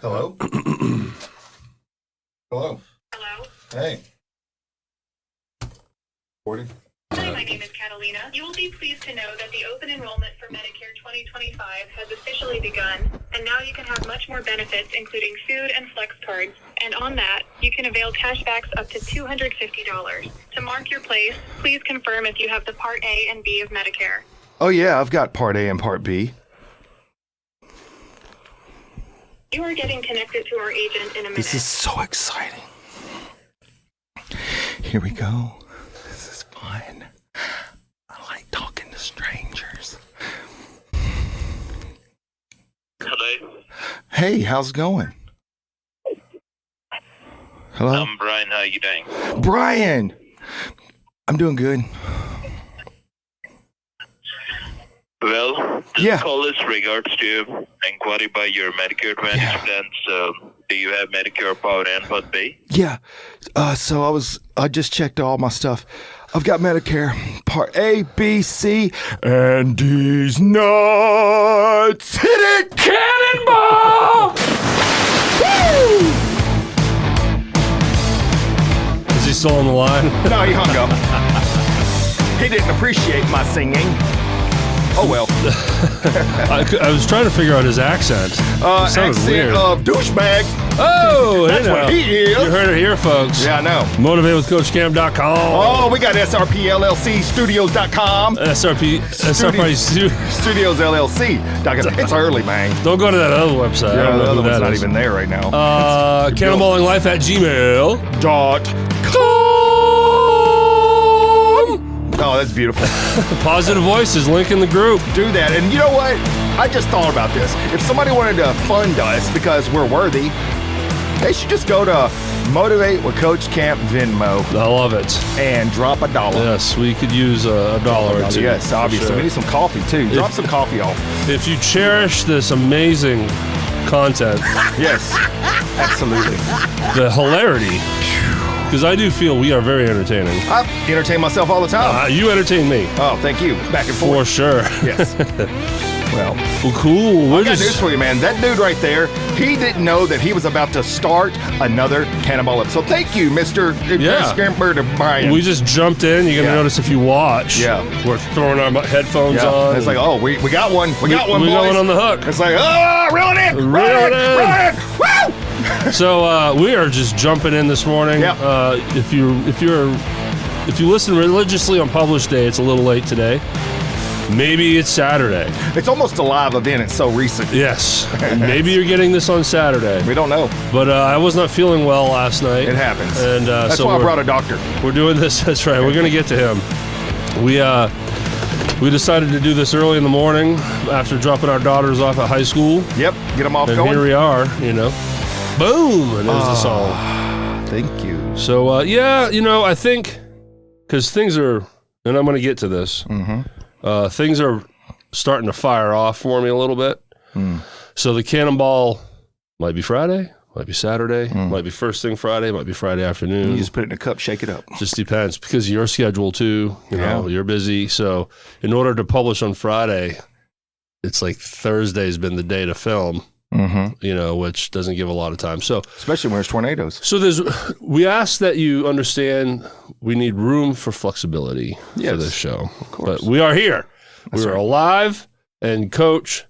Hello? Hello? Hello? Hey. 40? Hi, my name is Catalina. You will be pleased to know that the open enrollment for Medicare 2025 has officially begun, and now you can have much more benefits, including food and flex cards. And on that, you can avail cashbacks up to $250. To mark your place, please confirm if you have the Part A and B of Medicare. Oh, yeah, I've got Part A and Part B. You are getting connected to our agent in a minute. This is so exciting. Here we go. This is fun. I like talking to strangers. Hello. Hey, how's it going? Hello? I'm Brian. How you doing? Brian! I'm doing good. Well, this Yeah. call is regards to inquiry by your Medicare Advantage plans. Do you have Medicare Part A and Part B? Yeah. So I just checked all my stuff. I've got Medicare Part A, B, C, and D's nuts. Hit it! Cannonball! Woo! Is he still on the line? No, he hung up. He didn't appreciate my singing. Oh well. I was trying to figure out his accent. It sounded Accent weird. of douchebag. Oh, That's hey what now. he is. You heard it here, folks. Yeah, I know. MotivateWithCoachCam.com. Oh, we got SRP LLC Studios.com. SRP Studios LLC. It's early, man. Don't go to that other website. I Yeah, don't the know other who one's that not is. even there right now. CannonballingLife@gmail.com. Oh, that's beautiful. Positive Voices, link in the group. Do that. And you know what? I just thought about this. If somebody wanted to fund us because we're worthy, they should just go to Motivate with Coach Camp Venmo I love it. and drop $1. Yes, we could use a dollar or two. Yes, for obviously. sure. We need some coffee, too. Drop some coffee off. If you cherish this amazing content, Yes, absolutely. the hilarity, because I do feel we are very entertaining. I entertain myself all the time. You entertain me. Oh, thank you. Back and For forth. sure. Yes. Well, Well, cool. I got news for you, man. That dude right there, he didn't know that he was about to start another Cannonball episode. So thank you, Mr. Yeah. Brian. We just jumped in. You're going to Yeah. notice if you watch. Yeah. We're throwing our headphones on. It's like, oh, we got one. We got one, we boys. got one on the hook. It's like, oh, reel it in. Reel it in. Reel it in. Woo! So we are just jumping in this morning. Yeah. If you listen religiously on published day, it's a little late today. Maybe it's Saturday. It's almost a live event. It's so recent. Yes. Maybe you're getting this on Saturday. We don't know. But I was not feeling well last night. It happens. And That's so why I we're- brought a doctor. We're doing this. That's right. We're going to get to him. We decided to do this early in the morning after dropping our daughters off at high school. Yep. Get them off And going. here we are, Boom! And there's the song. Thank you. So, I think, because things are, and I'm going to get to this, things are starting to fire off for me a little bit. So the Cannonball might be Friday, might be Saturday, might be first thing Friday, might be Friday afternoon. You just put it in a cup, shake it up. Just depends, because of your schedule too. You know, you're busy. So in order to publish on Friday, it's like Thursday's been the day to film. Which doesn't give a lot of time. So Especially when there's tornadoes. So we ask that you understand we need room for flexibility for this show. Of course. But we are here. We are alive. And Coach,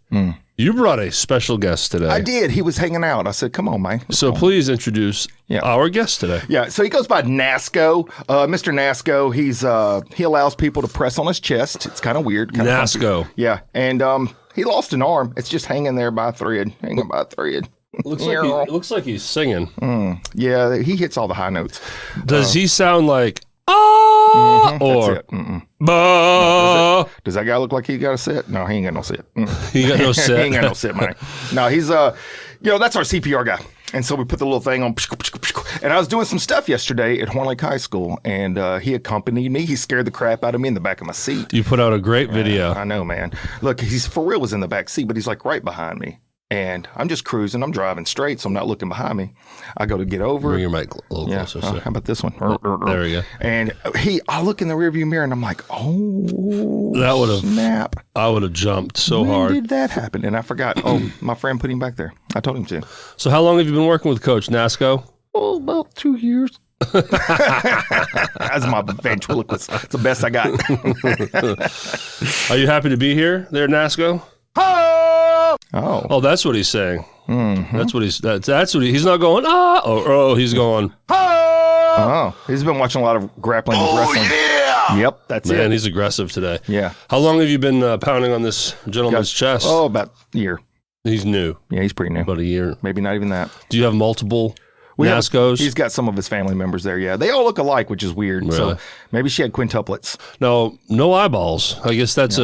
you brought a special guest today. I did. He was hanging out. I said, come on, man. So please introduce our guest today. Yeah, so he goes by Nasco. Mr. Nasco, he allows people to press on his chest. It's kind of weird. Kinda Nasco. funky. Yeah, and he lost an arm. It's just hanging there by a thread. Looks like he's singing. Yeah, he hits all the high notes. Does he sound like or That's it. bah? Does that guy look like he got a set? No, he ain't got no set. He got no set. He ain't got no set, man. No, he's that's our CPR guy. And so we put the little thing on. And I was doing some stuff yesterday at Horn Lake High School, and he accompanied me. He scared the crap out of me in the back of my seat. You put out a great video. I know, man. Look, he's for real was in the back seat, but he's like right behind me. And I'm just cruising. I'm driving straight, so I'm not looking behind me. I go to get over. Bring your mic a little closer. How about this one? There we go. And I look in the rearview mirror, and I'm like, oh, that would have snap. I would have jumped so when hard. When did that happen? And I forgot. Oh, my friend put him back there. I told him to. So how long have you been working with Coach Nasco? Oh, about 2 years. That's my ventriloquist. It's the best I got. Are you happy to be here there, Nasco? Oh, that's what he's saying. Mm-hmm. That's what he's not going, he's going, he's been watching a lot of grappling with wrestling. Yeah. Yep, that's it. Man, he's aggressive today. Yeah. How long have you been pounding on this gentleman's chest? Oh, about a year. He's new. Yeah, he's pretty new. About a year. Maybe not even that. Do you have multiple Nascos? He's got some of his family members there, yeah. They all look alike, which is weird. Really? So maybe she had quintuplets. No eyeballs. I guess that's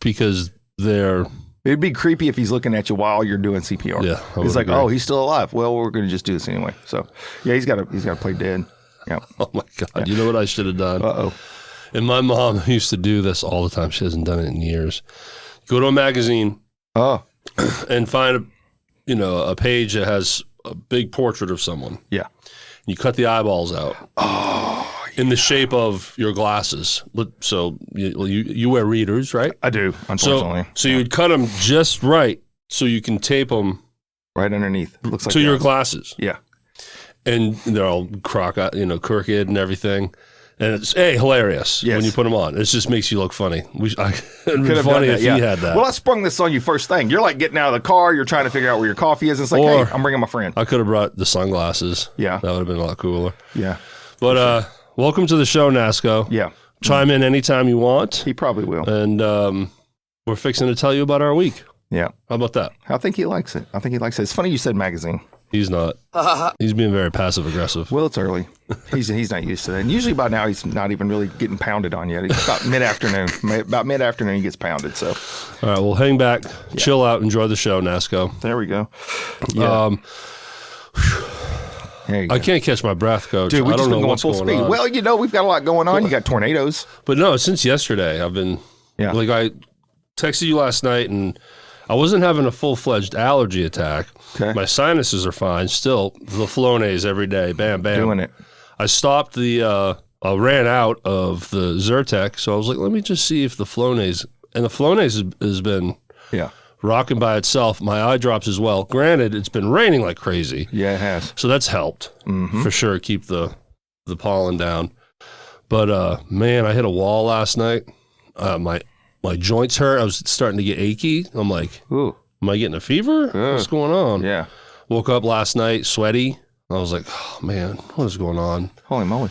because they're... It'd be creepy if he's looking at you while you're doing CPR. Yeah, he's like, oh, he's still alive. Well, we're going to just do this anyway. So, yeah, he's got to play dead. Yeah. Oh my God! Yeah. You know what I should have done? Uh-oh. And my mom used to do this all the time. She hasn't done it in years. Go to a magazine. And find a page that has a big portrait of someone. Yeah. You cut the eyeballs out. In the shape of your glasses. So you wear readers, right? I do, unfortunately. So you would cut them just right so you can tape them right underneath. It looks like to your glasses. Yeah. And they're all crooked and everything. And it's hilarious when you put them on. It just makes you look funny. It'd be funny if you had that. Well, I sprung this on you first thing. You're like getting out of the car. You're trying to figure out where your coffee is. It's like, hey, I'm bringing my friend. I could have brought the sunglasses. Yeah. That would have been a lot cooler. Yeah. But welcome to the show, Nasco. Yeah. Chime in anytime you want. He probably will. And we're fixing to tell you about our week. Yeah. How about that? I think he likes it. It's funny you said magazine. He's not. He's being very passive aggressive. Well, it's early. He's not used to that. And usually by now he's not even really getting pounded on yet. He's about mid-afternoon. About mid-afternoon he gets pounded. So, all right, well, hang back, chill out, enjoy the show, Nasco. There we go. Yeah. I can't catch my breath, Coach. Dude, we I don't just know been going what's full going speed. on. Well, we've got a lot going on. You got tornadoes. But no, since yesterday, I've been like I texted you last night, and I wasn't having a full-fledged allergy attack. Okay. My sinuses are fine. Still, the Flonase every day. Bam, bam. Doing it. I stopped I ran out of the Zyrtec, so I was like, let me just see if the Flonase, and the Flonase has been rocking by itself. My eye drops as well. Granted, it's been raining like crazy. Yeah, it has. So that's helped for sure, keep the pollen down. But man, I hit a wall last night. My joints hurt. I was starting to get achy. I'm like, ooh, am I getting a fever? What's going on? Yeah. Woke up last night sweaty. I was like, oh man, what is going on? Holy moly.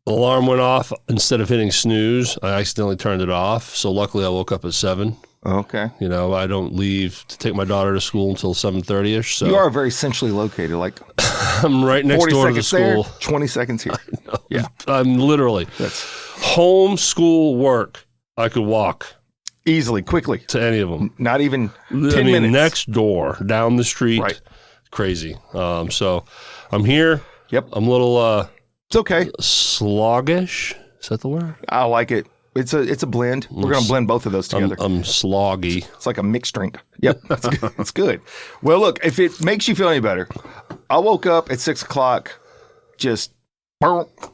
Alarm went off. Instead of hitting snooze, I accidentally turned it off. So luckily I woke up at 7. Okay. I don't leave to take my daughter to school until 7:30ish. So you are very centrally located. Like I'm right next door to the school. There, 20 seconds here. Yeah. I'm literally home, school, work. I could walk easily, quickly to any of them. Not even 10 minutes. Next door, down the street. Right. Crazy. So I'm here. Yep. I'm a little it's okay. Sluggish. Is that the word? I like it. It's a blend. We're going to blend both of those together. I'm sloggy. It's like a mixed drink. Yep. It's good. Well, look, if it makes you feel any better, I woke up at 6 o'clock, just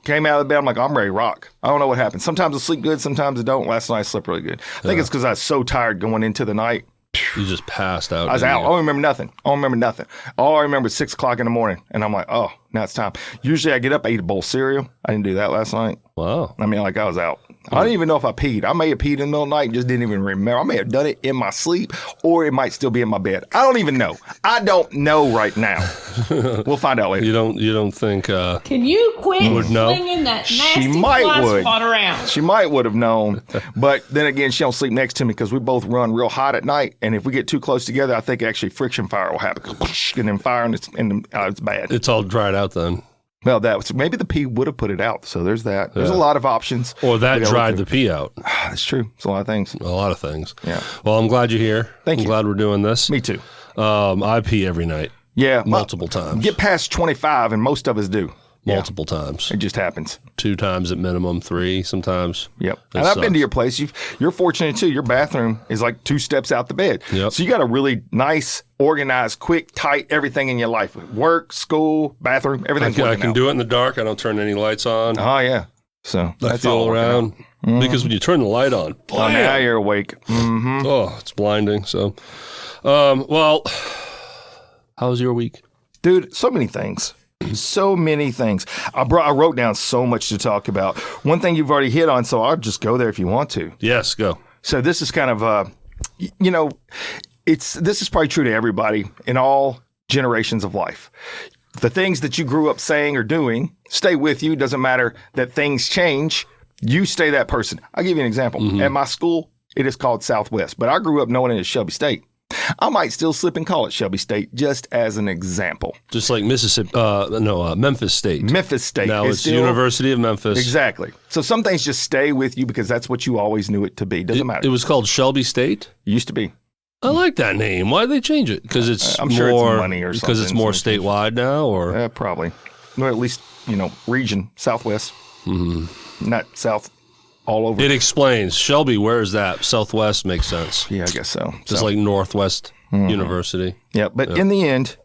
came out of the bed. I'm like, I'm ready to rock. I don't know what happened. Sometimes I sleep good. Sometimes I don't. Last night I slept really good. I think it's because I was so tired going into the night. You just passed out. I was out. I don't remember nothing. All I remember is 6 o'clock in the morning. And I'm like, oh, now it's time. Usually I get up, I eat a bowl of cereal. I didn't do that last night. Wow. I mean, like I was out. I didn't even know if I peed. I may have peed in the middle of the night and just didn't even remember. I may have done it in my sleep, or it might still be in my bed. I don't even know. I don't know right now. We'll find out later. You don't think Can you quit slinging that nasty fly spot around? She might would have known. But then again, she don't sleep next to me because we both run real hot at night. And if we get too close together, I think actually friction fire will happen. And then fire, and it's bad. It's all dried out then. Well, maybe the pee would have put it out. So there's that. There's a lot of options. Or that dried the pee out. That's true. It's a lot of things. A lot of things. Yeah. Well, I'm glad you're here. Thank you. I'm glad we're doing this. Me too. I pee every night. Yeah. Multiple times. Get past 25, and most of us do. multiple times. It just happens. 2 times at minimum, 3 sometimes. Yep. That And I've been sucks. to your place. You're fortunate too. Your bathroom is like 2 steps out the bed. Yep. So you got a really nice, organized, quick, tight everything in your life. Work, school, bathroom, everything's I working can out. do it in the dark. I don't turn any lights on. Oh yeah. So I that's feel all around because when you turn the light on, Oh, now blam! you're awake. Mm-hmm. Oh, it's blinding. So, well, how was your week? Dude, so many things. So many things. I wrote down so much to talk about. One thing you've already hit on, so I'll just go there if you want to. Yes, go. So this is kind of, this is probably true to everybody in all generations of life. The things that you grew up saying or doing stay with you. Doesn't matter that things change. You stay that person. I'll give you an example. At my school, it is called Southwest, but I grew up knowing it as Shelby State. I might still slip and call it Shelby State just as an example. Just like Mississippi, Memphis State. Memphis State. Now is it's still, University of Memphis. Exactly. So some things just stay with you because that's what you always knew it to be. Doesn't matter. It was called Shelby State. It used to be. I like that name. Why did they change it? Because it's I'm more sure it's money or because it's something. more statewide now, or Probably. Well, at least, region, Southwest. Not South all over. it explains. Shelby, where is that? Southwest makes sense. Yeah, I guess so. Just like Northwest University. Yeah, but in the end,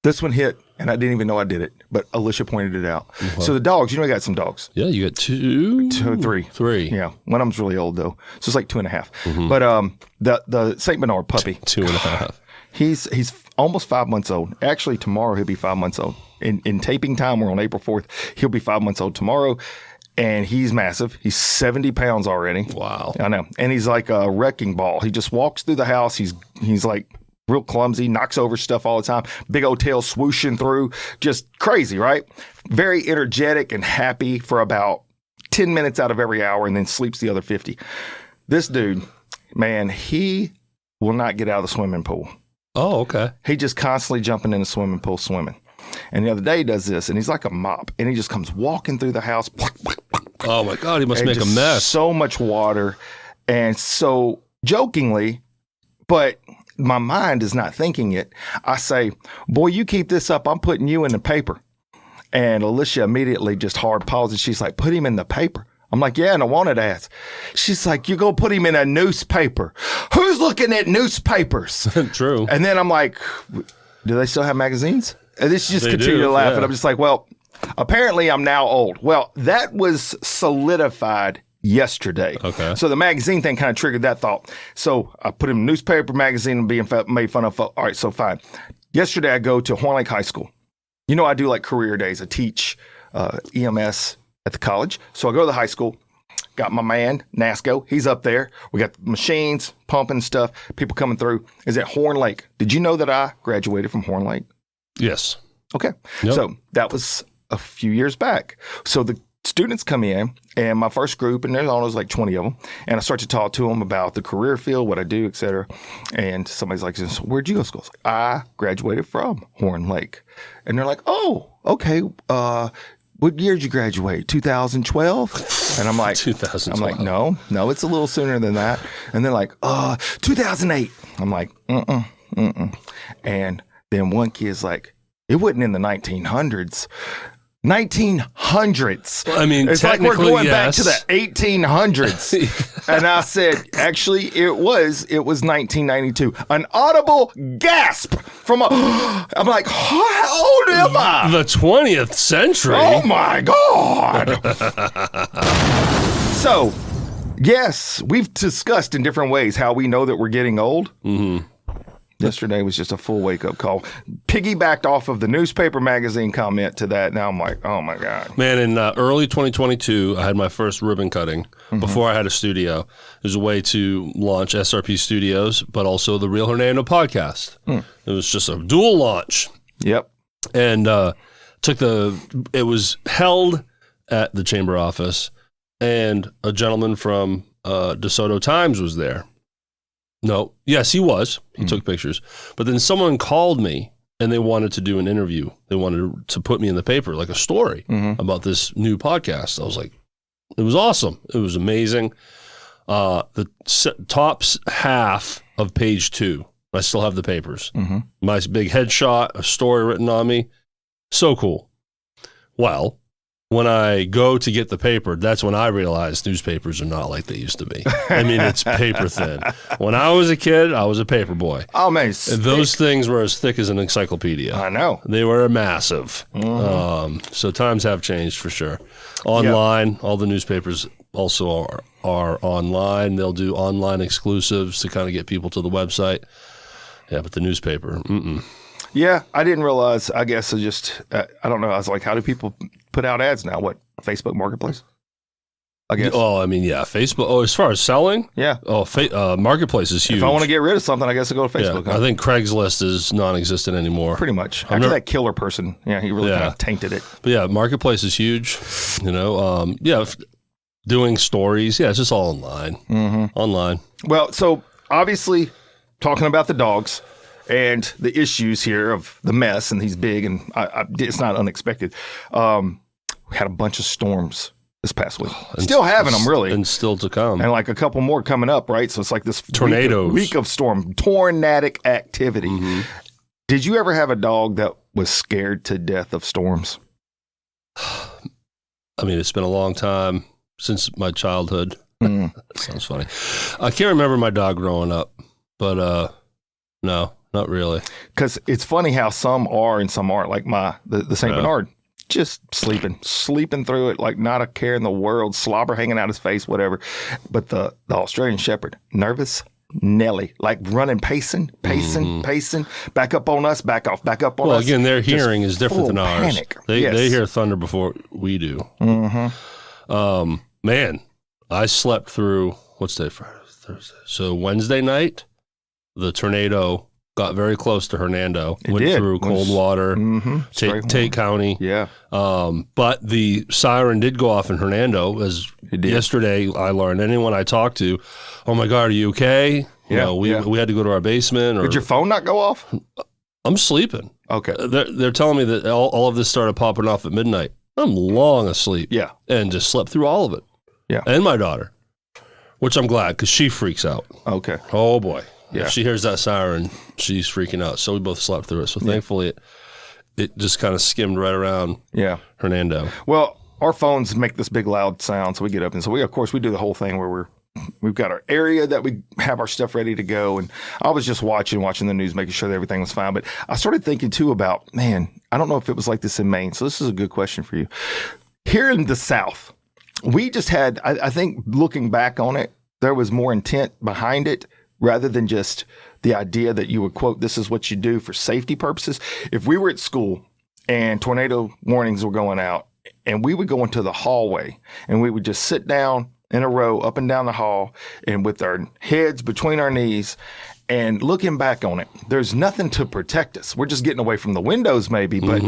this one hit, and I didn't even know I did it, but Alicia pointed it out. So the dogs, I got some dogs. Yeah, you got 2, 3. 3. Yeah, one of them's really old though, so it's like 2.5. But the Saint Bernard puppy, 2.5. he's almost 5 months old. Actually, tomorrow he'll be 5 months old. In taping time, we're on April 4th. He'll be 5 months old tomorrow, and he's massive. He's 70 pounds already. Wow. I know, and he's like a wrecking ball. He just walks through the house. He's like real clumsy, knocks over stuff all the time. Big old tail swooshing through, just crazy, right? Very energetic and happy for about 10 minutes out of every hour, and then sleeps the other 50. This dude, man, he will not get out of the swimming pool. Oh, okay. He just constantly jumping in the swimming pool, swimming. And the other day he does this, and he's like a mop, and he just comes walking through the house. Oh my God, he must And make a just mess. So much water. And so jokingly, but my mind is not thinking it, I say, boy, you keep this up, I'm putting you in the paper. And Alicia immediately just hard pauses. She's like, put him in the paper. I'm like, yeah, in a wanted ads. She's like, you're going to put him in a newspaper. Who's looking at newspapers? True. And then I'm like, do they still have magazines? And this just They continue do, to laugh. yeah. And I'm just like, well, apparently I'm now old. Well, that was solidified yesterday. Okay. So the magazine thing kind of triggered that thought. So I put him in a newspaper, magazine, and being made fun of. All right, so fine. Yesterday I go to Horn Lake High School. I do like career days. I teach EMS at the college. So I go to the high school. Got my man, Nasco. He's up there. We got machines, pumping stuff, people coming through. Is at Horn Lake. Did you know that I graduated from Horn Lake? Yes. Okay. Yep. So that was a few years back. So the students come in, and my first group, and there's almost like 20 of them, and I start to talk to them about the career field, what I do, et cetera. And somebody's like, so where'd you go to school? I was like, I graduated from Horn Lake. And they're like, oh, okay. What year did you graduate? 2012? And I'm like, 2012. I'm like, no, it's a little sooner than that. And they're like, 2008. I'm like, And then one kid's like, it wasn't in the 1900s. 1900s. I mean, it's like we're technically, going back yes. to the 1800s. And I said, actually, it was 1992. An audible gasp from I'm like, how old am I? The 20th century. Oh my God. So, yes, we've discussed in different ways how we know that we're getting old. Mm-hmm. Yesterday was just a full wake-up call. Piggybacked off of the newspaper magazine comment to that. Now I'm like, oh, my God. Man, in early 2022, I had my first ribbon cutting before I had a studio. It was a way to launch SRP Studios, but also the Real Hernando podcast. It was just a dual launch. Yep. And it was held at the chamber office, and a gentleman from DeSoto Times was there. No. Yes, he was. He took pictures. But then someone called me, and they wanted to do an interview. They wanted to put me in the paper, like a story about this new podcast. I was like, it was awesome. It was amazing. The top half of page 2, I still have the papers. My big headshot, a story written on me. So cool. Well, when I go to get the paper, that's when I realize newspapers are not like they used to be. I mean, it's paper thin. When I was a kid, I was a paper boy. Oh, man. And those things were as thick as an encyclopedia. I know. They were massive. So times have changed for sure. Online, all the newspapers also are online. They'll do online exclusives to kind of get people to the website. Yeah, but the newspaper, Yeah, I didn't realize. I guess I just, I don't know. I was like, how do people put out ads now? What, Facebook Marketplace? I guess. Oh, I mean, yeah, Facebook. Oh, as far as selling? Yeah. Oh, Marketplace is huge. If I want to get rid of something, I guess I go to Facebook. Yeah, I think Craigslist is non-existent anymore. Pretty much. After that killer person, he really kind of tainted it. But yeah, Marketplace is huge. Doing stories. Yeah, it's just all online. Online. Well, so obviously talking about the dogs and the issues here of the mess, and he's big, and it's not unexpected. We had a bunch of storms this past week. Still having them, really. And still to come. And like a couple more coming up, right? So it's like this tornadoes. Week of tornadic activity. Did you ever have a dog that was scared to death of storms? I mean, it's been a long time since my childhood. That sounds funny. I can't remember my dog growing up, but no. Not really. Because it's funny how some are and some aren't. Like the St. Bernard, just sleeping through it like not a care in the world, slobber hanging out his face, whatever. But the Australian Shepherd, nervous Nelly, like running, pacing, back up on us, back off, back up on us. Well, again, their hearing is different than ours. Panic. They hear thunder before we do. Man, I slept through, what's day, Friday, Thursday? So Wednesday night, the tornado got very close to Hernando. Went through Coldwater, Tate County. Yeah. But the siren did go off in Hernando. As yesterday, I learned. Anyone I talked to, oh my God, are you okay? We had to go to our basement. Did your phone not go off? I'm sleeping. Okay. They're telling me that all of this started popping off at midnight. I'm long asleep. Yeah. And just slept through all of it. Yeah. And my daughter, which I'm glad because she freaks out. Okay. Oh boy. Yeah. If she hears that siren, she's freaking out. So we both slept through it. So thankfully it just kind of skimmed right around Hernando. Well, our phones make this big loud sound, so we get up. And so we do the whole thing where we've got our area that we have our stuff ready to go. And I was just watching the news, making sure that everything was fine. But I started thinking too about, man, I don't know if it was like this in Maine. So this is a good question for you. Here in the South, we just had, I think looking back on it, there was more intent behind it rather than just the idea that you would quote, this is what you do for safety purposes. If we were at school and tornado warnings were going out and we would go into the hallway and we would just sit down in a row up and down the hall and with our heads between our knees and looking back on it, there's nothing to protect us. We're just getting away from the windows maybe. But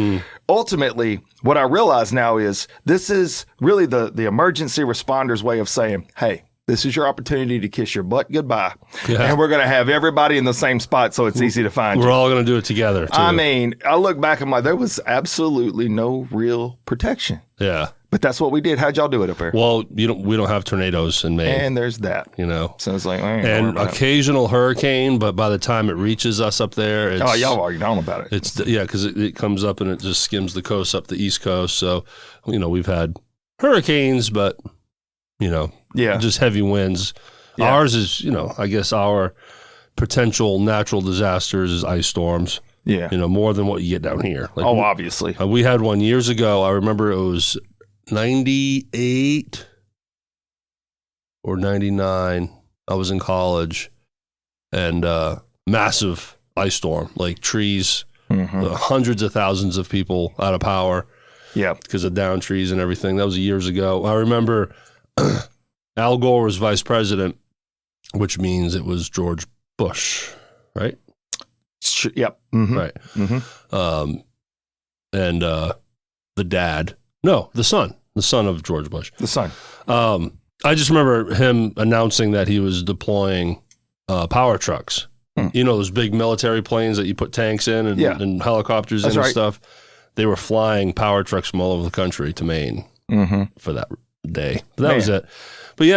ultimately, what I realize now is this is really the emergency responders' way of saying, hey, this is your opportunity to kiss your butt goodbye. Yeah. And we're going to have everybody in the same spot so it's easy to find you. We're all going to do it together, too. I mean, I look back and I'm like, there was absolutely no real protection. Yeah. But that's what we did. How'd y'all do it up there? Well, we don't have tornadoes in Maine. And there's that. So it's like, and occasional hurricane, but by the time it reaches us up there, it's... Oh, y'all already known about it. It's because it comes up and it just skims the coast up the East Coast. So, we've had hurricanes, but, just heavy winds. Yeah. Ours is, I guess our potential natural disasters is ice storms. Yeah. More than what you get down here. Like, obviously. We had one years ago. I remember it was 98 or 99. I was in college and massive ice storm, like trees, hundreds of thousands of people out of power. Yeah. Because of down trees and everything. That was years ago. I remember Al Gore was vice president, which means it was George Bush, right? Yep. Right. And the son of George Bush. The son. I just remember him announcing that he was deploying power trucks. Those big military planes that you put tanks in and helicopters in and stuff. They were flying power trucks from all over the country to Maine for that day. But that was it. But we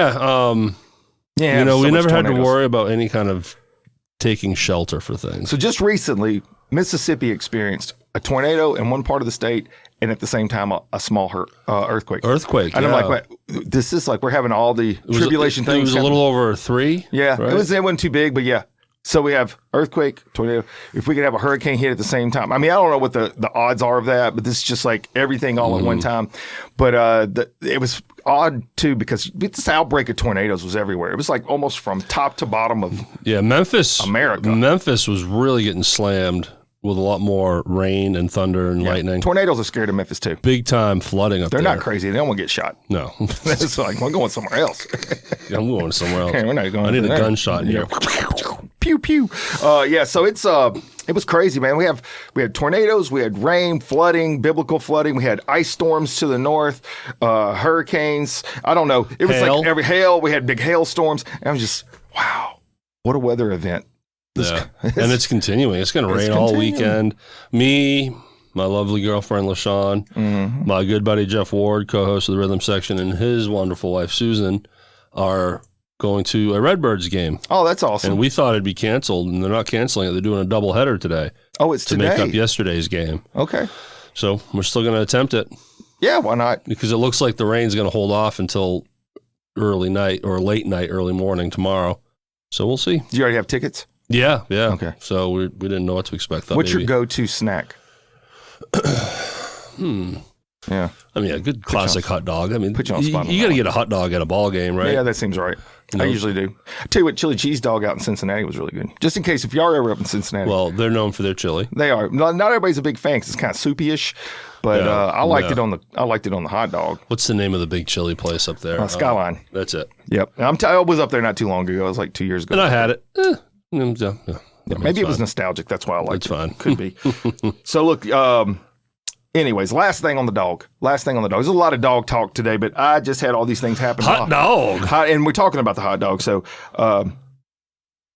never had to worry about any kind of taking shelter for things. So just recently, Mississippi experienced a tornado in one part of the state and at the same time a small earthquake. Earthquake, And yeah. I'm like, this is like we're having all the tribulation things. It was a little over 3. Yeah, right? it wasn't too big, but yeah. So we have earthquake, tornado. If we could have a hurricane hit at the same time, I mean, I don't know what the odds are of that, but this is just like everything all at one time. But it was odd too because this outbreak of tornadoes was everywhere. It was like almost from top to bottom of Memphis, America. Memphis was really getting slammed with a lot more rain and thunder and lightning. Tornadoes are scared of Memphis too. Big time flooding up there. They're not crazy. They don't want to get shot. No, It's like we're going somewhere else. I'm going somewhere else. We're not going. I need a there. gunshot in here. Pew pew. So it was crazy, man. We had tornadoes, we had rain, flooding, biblical flooding, we had ice storms to the north, hurricanes. I don't know. It was Hail. like every hail. We had big hailstorms. And I was just, wow, what a weather event. Yeah. And it's continuing. It's going to rain all weekend. Me, my lovely girlfriend LaShawn, my good buddy Jeff Ward, co-host of the Rhythm Section, and his wonderful wife Susan are going to a Redbirds game. Oh, that's awesome. And we thought it'd be canceled, and they're not canceling it. They're doing a doubleheader today. Oh, it's to today. make up yesterday's game. Okay. So we're still going to attempt it Yeah, why not? because it looks like the rain's going to hold off until early night or late night, early morning tomorrow. So we'll see. Do you already have tickets? Yeah. Okay. So we didn't know what to expect. What's your go-to snack? Yeah. I mean, a good classic hot dog. I mean, Put you on the spot on you got that to get a hot dog at a ball game, right? Yeah, that seems right. You know? I usually do. I tell you what, chili cheese dog out in Cincinnati was really good. Just in case, if y'all are ever up in Cincinnati. Well, they're known for their chili. They are. Not everybody's a big fan because it's kind of soupy-ish, but Yeah, I liked yeah. it on the hot dog. What's the name of the big chili place up there? Skyline. That's it. Yep. I was up there not too long ago. It was like 2 years ago. And I had it. Maybe it was nostalgic. That's why I liked It's it. fine. Could be. So look. Anyways, last thing on the dog. There's a lot of dog talk today, but I just had all these things happen. Hot dog. And we're talking about the hot dog. So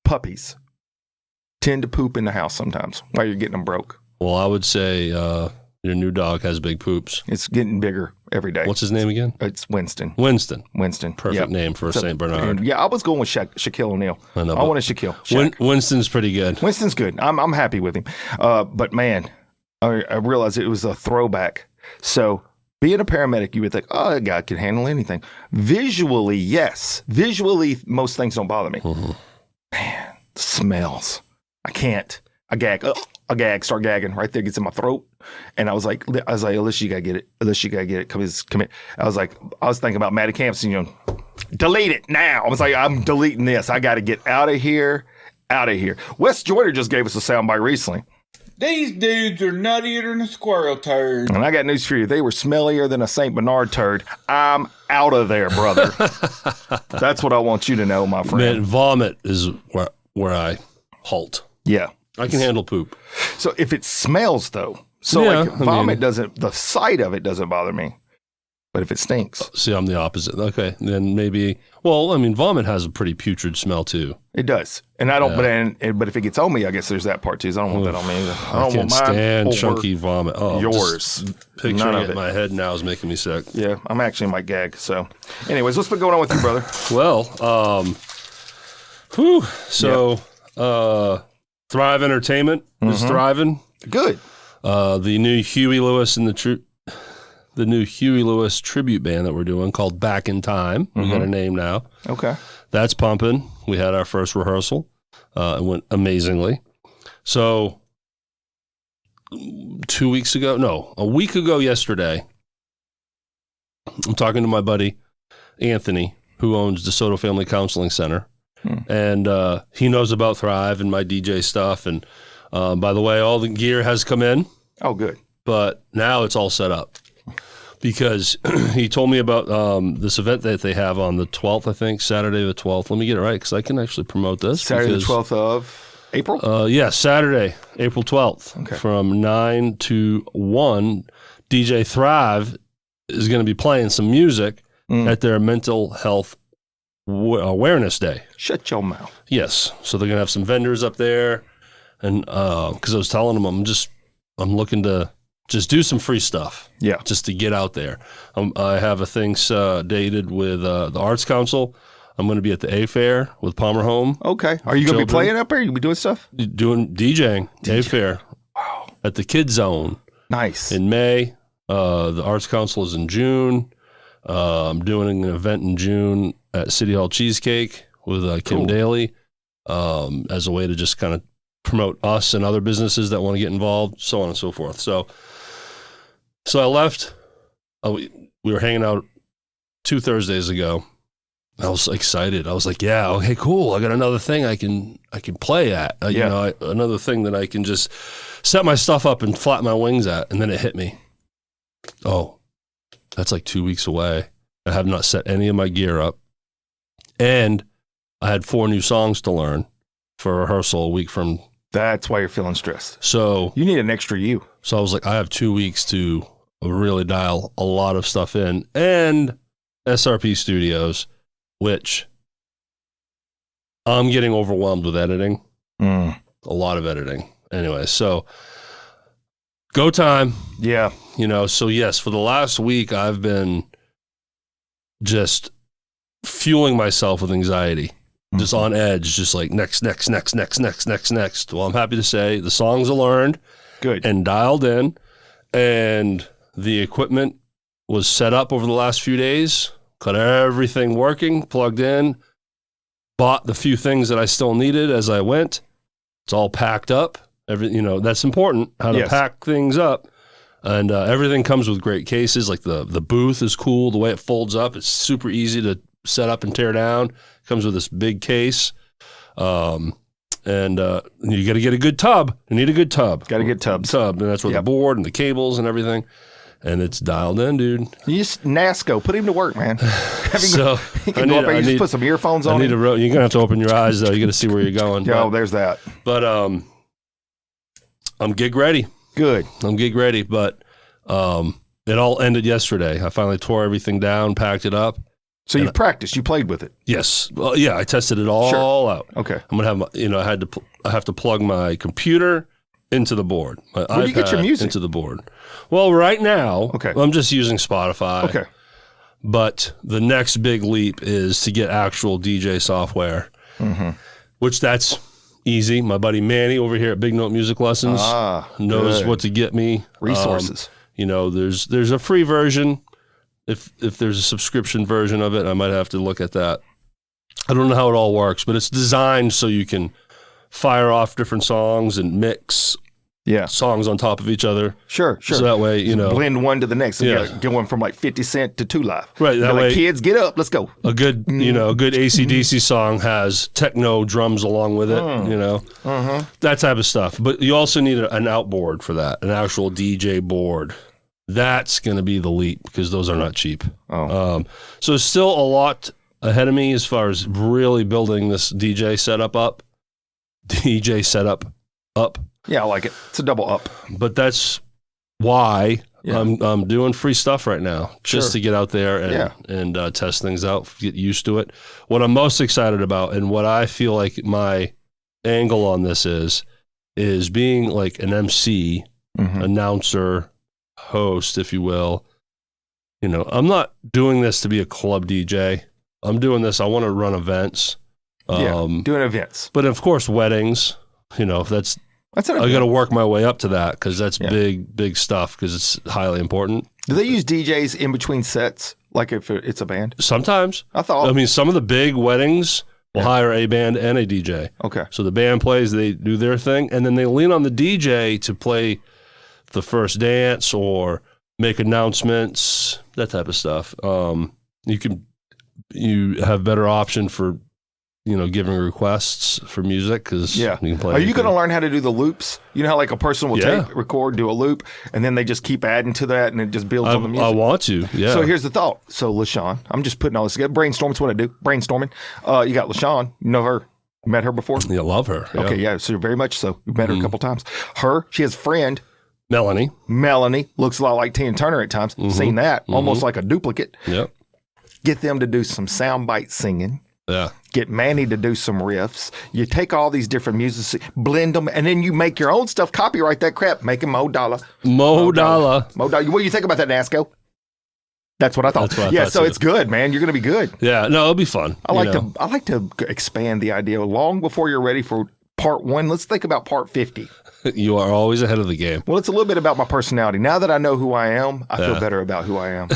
puppies tend to poop in the house sometimes while you're getting them broke. Well, I would say your new dog has big poops. It's getting bigger every day. What's his name again? It's Winston. Winston. Perfect Perfect name for a St. Bernard. And yeah, I was going with Shaquille O'Neal. I know, I but wanted Shaquille. Shaq. Winston's pretty good. Winston's good. I'm happy with him. But man, I realized it was a throwback. So being a paramedic, you would think, oh, that guy can handle anything. Visually, yes. Visually, most things don't bother me. Man, the smells. I can't. I gag. Start gagging. Right there, gets in my throat. And I was like, Alicia, you gotta get it. Come here. I was thinking about Matty Campson, delete it now. I was like, I'm deleting this. I gotta get out of here. Wes Joyner just gave us a soundbite recently. These dudes are nuttier than a squirrel turd. And I got news for you. They were smellier than a St. Bernard turd. I'm out of there, brother. That's what I want you to know, my friend. Man, vomit is where I halt. Yeah. I can handle poop. So if it smells, though, vomit doesn't, the sight of it doesn't bother me. But if it stinks. See, I'm the opposite. Okay, then maybe. Well, I mean, vomit has a pretty putrid smell too. It does, and I don't. But if it gets on me, I guess there's that part too. So I don't want that on me either. I can't stand chunky vomit. Oh, yours. Picturing it in my head now is making me sick. Yeah, I'm actually my gag. So, anyways, what's been going on with you, brother? Well, Thrive Entertainment is thriving. Good. The new Huey Lewis and the new Huey Lewis tribute band that we're doing called Back in Time. We got a name now. Okay. That's pumping. We had our first rehearsal. It went amazingly. So a week ago yesterday, I'm talking to my buddy Anthony, who owns DeSoto Family Counseling Center. And he knows about Thrive and my DJ stuff. And by the way, all the gear has come in. Oh, good. But now it's all set up. Because he told me about this event that they have on the 12th, I think, Saturday the 12th. Let me get it right because I can actually promote this. Saturday the 12th of April? Yes, Saturday, April 12th. Okay. From 9 to 1, DJ Thrive is going to be playing some music at their Mental Health Awareness Day. Shut your mouth. Yes. So they're going to have some vendors up there. And because I was telling them, I'm looking to just do some free stuff. Yeah. Just to get out there. I have a thing dated with the Arts Council. I'm going to be at the A Fair with Palmer Home. Okay. Are you going to be playing up there? You be doing stuff? Doing DJing. A Fair. Wow. At the Kid Zone. Nice. In May. The Arts Council is in June. I'm doing an event in June at City Hall Cheesecake with Kim Daly as a way to just kind of promote us and other businesses that want to get involved, so on and so forth. So I left. We were hanging out 2 Thursdays ago. I was excited. I was like, yeah, okay, cool. I got another thing I can play at. You know, another thing that I can just set my stuff up and flap my wings at. And then it hit me. Oh, that's like 2 weeks away. I have not set any of my gear up. And I had 4 new songs to learn for rehearsal a week from. That's why you're feeling stressed. So you need an extra you. So I was like, I have 2 weeks to really dial a lot of stuff in. And SRP Studios, which I'm getting overwhelmed with editing. A lot of editing. Anyway, so go time. Yeah. You know, so yes, for the last week, I've been just fueling myself with anxiety, just on edge, just like next. Well, I'm happy to say the songs are learned. Good. And dialed in, and the equipment was set up over the last few days. Got everything working, plugged in, bought the few things that I still needed as I went. It's all packed up. That's important, how to pack things up. And everything comes with great cases. Like the booth is cool. The way it folds up, it's super easy to set up and tear down. Comes with this big case. And you got to get a good tub. You need a good tub. Got to get tubs. And that's where the board and the cables and everything. And it's dialed in, dude. You just Nasco, put him to work, man. So you can go up there, you just put some earphones on. You're gonna have to open your eyes though. You got to see where you're going. There's that. But I'm gig ready. Good. I'm gig ready. But it all ended yesterday. I finally tore everything down, packed it up. So you've practiced. You played with it. Yes. Well, yeah. I tested it all out. Okay. I'm gonna have I have to plug my computer into the board. My Where do you get your music? Into the board. Well, right now, I'm just using Spotify. Okay. But the next big leap is to get actual DJ software, which that's easy. My buddy Manny over here at Big Note Music Lessons knows what to get me. Resources. There's a free version. If there's a subscription version of it, I might have to look at that. I don't know how it all works, but it's designed so you can fire off different songs and mix songs on top of each other. Sure. So that way, blend one to the next. So you got going from like 50 Cent to 2 Live. Right. That way, kids, get up. Let's go. A good, a good AC/DC song has techno drums along with it, that type of stuff. But you also need an outboard for that, an actual DJ board. That's going to be the leap because those are not cheap. So there's still a lot ahead of me as far as really building this DJ setup up. Yeah, I like it. It's a double up. But that's why I'm doing free stuff right now, just to get out there and test things out, get used to it. What I'm most excited about and what I feel like my angle on this is being like an MC, announcer, host, if you will. I'm not doing this to be a club DJ. I'm doing this. I want to run events. Doing events. But of course, weddings, that's I got to work my way up to that because that's big stuff because it's highly important. Do they use DJs in between sets, like if it's a band? Sometimes. I mean, some of the big weddings will hire a band and a DJ. Okay. So the band plays, they do their thing, and then they lean on the DJ to play the first dance or make announcements, that type of stuff. You have better option for giving requests for music because you can play. Are you going to learn how to do the loops? You know how like a person will record, do a loop, and then they just keep adding to that, and it just builds on the music. I want to. Yeah. So here's the thought. So LaShawn, I'm just putting all this together. Brainstorming's what I do. Brainstorming. You got LaShawn. You know her. Met her before? Yeah, love her. Yeah. Okay, yeah. So very much so. We've met her a couple times. She has a friend. Melanie looks a lot like Tina Turner at times. Seen that. Almost like a duplicate. Yep. Get them to do some soundbite singing. Yeah. Get Manny to do some riffs. You take all these different music, blend them, and then you make your own stuff. Copyright that crap. Make them Mo Dollar. Mo Dollar. What do you think about that, Nasco? That's what I thought. So it's good, man. You're going to be good. Yeah. No, it'll be fun. I like to expand the idea long before you're ready for part 1. Let's think about part 50. You are always ahead of the game. Well, it's a little bit about my personality. Now that I know who I am, I feel better about who I am.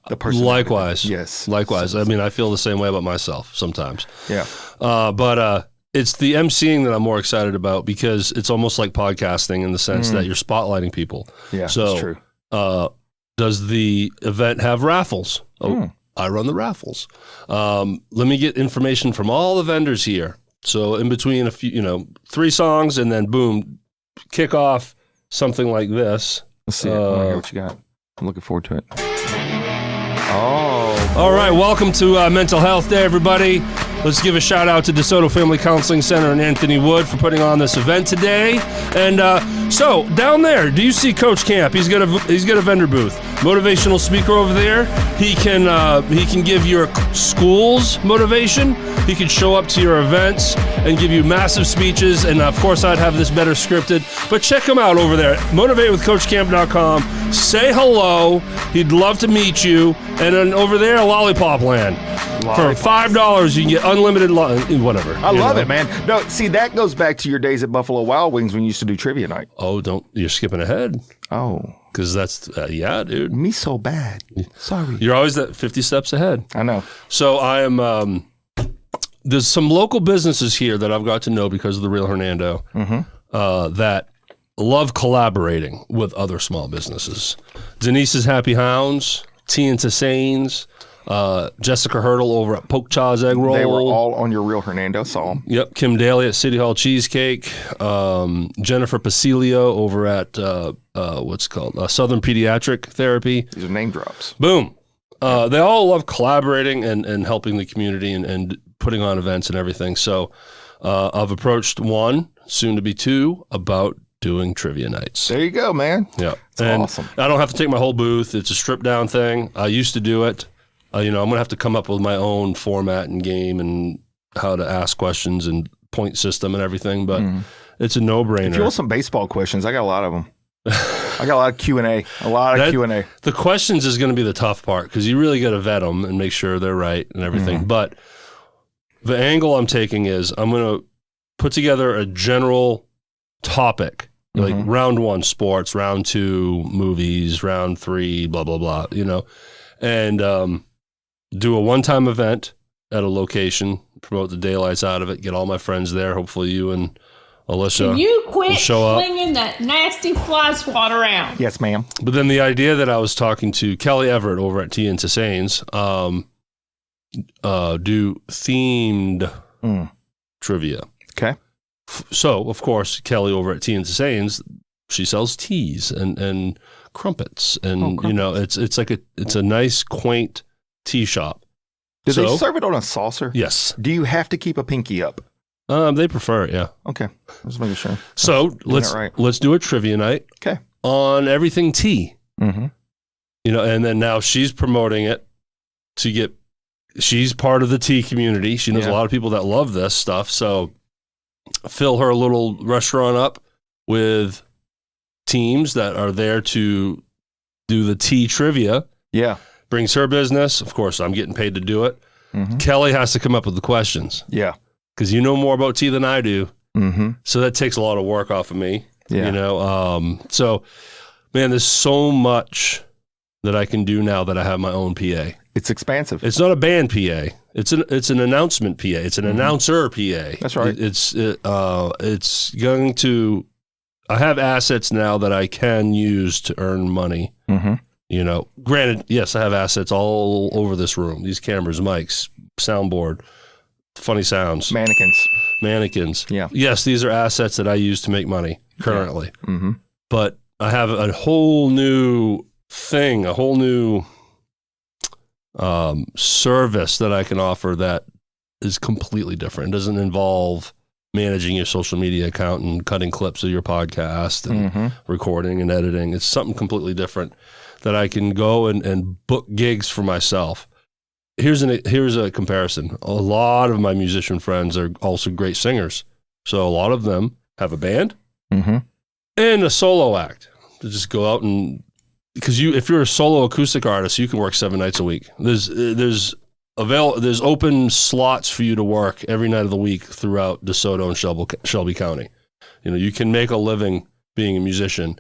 The personality. Likewise. Yes. Likewise. I mean, I feel the same way about myself sometimes. Yeah. But it's the emceeing that I'm more excited about because it's almost like podcasting in the sense that you're spotlighting people. Yeah, so, that's true. Does the event have raffles? Oh, I run the raffles. Let me get information from all the vendors here. So in between a few, 3 songs and then boom, kick off something like this. Let's see. I wanna hear what you got. I'm looking forward to it. Oh. All right. Welcome to Mental Health Day, everybody. Let's give a shout out to DeSoto Family Counseling Center and Anthony Wood for putting on this event today. And so down there, do you see Coach Camp? He's got a vendor booth, motivational speaker over there. He can give your schools motivation. He can show up to your events and give you massive speeches. And of course, I'd have this better scripted. But check him out over there. MotivateWithCoachCamp.com. Say hello. He'd love to meet you. And then over there, Lollipop Land. For $5, you can get unlimited whatever. I love it, man. No, see, that goes back to your days at Buffalo Wild Wings when you used to do trivia night. Oh, you're skipping ahead. Oh. Because that's, yeah, dude. Me so bad. Sorry. You're always that 50 steps ahead. I know. So I am, there's some local businesses here that I've got to know because of the Real Hernando that love collaborating with other small businesses. Denise's Happy Hounds, Tea and Tissane's, Jessica Hurdle over at Poke Chaw's Egg Roll. They were all on your Real Hernando, saw them. Yep. Kim Daly at City Hall Cheesecake. Jennifer Pasilio over at what's it called? Southern Pediatric Therapy. These are name drops. Boom. They all love collaborating and helping the community and putting on events and everything. So I've approached 1, soon to be 2, about doing trivia nights. There you go, man. Yeah. That's awesome. I don't have to take my whole booth. It's a stripped down thing. I used to do it. I'm going to have to come up with my own format and game and how to ask questions and point system and everything, but it's a no-brainer. If you want some baseball questions, I got a lot of them. I got a lot of Q&A. Q&A. The questions is going to be the tough part because you really got to vet them and make sure they're right and everything. But the angle I'm taking is I'm going to put together a general topic, like round 1, sports, round 2, movies, round 3, blah, blah, blah, and do a one-time event at a location, promote the daylights out of it, get all my friends there. Hopefully you and Alicia Can you quit show up. slinging that nasty fly swat around? Yes, ma'am. But then the idea that I was talking to Kelly Everett over at Tea and Tissane's, do themed trivia. Okay. So, of course, Kelly over at Tea and Tissane's, she sells teas and crumpets. And, it's like it's a nice, quaint tea shop. Do they serve it on a saucer? Yes. Do you have to keep a pinky up? They prefer it, yeah. Okay. Just making sure. So let's do a trivia night. Okay. On everything tea. And then now she's promoting it to get, she's part of the tea community. She knows a lot of people that love this stuff. So fill her little restaurant up with teams that are there to do the tea trivia. Yeah. Brings her business. Of course, I'm getting paid to do it. Kelly has to come up with the questions. Yeah. Because you know more about tea than I do. So that takes a lot of work off of me. Yeah. So, man, there's so much that I can do now that I have my own PA. It's expansive. It's not a band PA. It's an announcement PA. It's an announcer PA. That's right. It's going to, I have assets now that I can use to earn money. Granted, yes, I have assets all over this room. These cameras, mics, soundboard, funny sounds. Mannequins. Yeah. Yes, these are assets that I use to make money currently. But I have a whole new thing, a whole new service that I can offer that is completely different. It doesn't involve managing your social media account and cutting clips of your podcast and recording and editing. It's something completely different that I can go and book gigs for myself. Here's a comparison. A lot of my musician friends are also great singers. So a lot of them have a band and a solo act to just go out and, because if you're a solo acoustic artist, you can work 7 nights a week. There's open slots for you to work every night of the week throughout DeSoto and Shelby County. You can make a living being a musician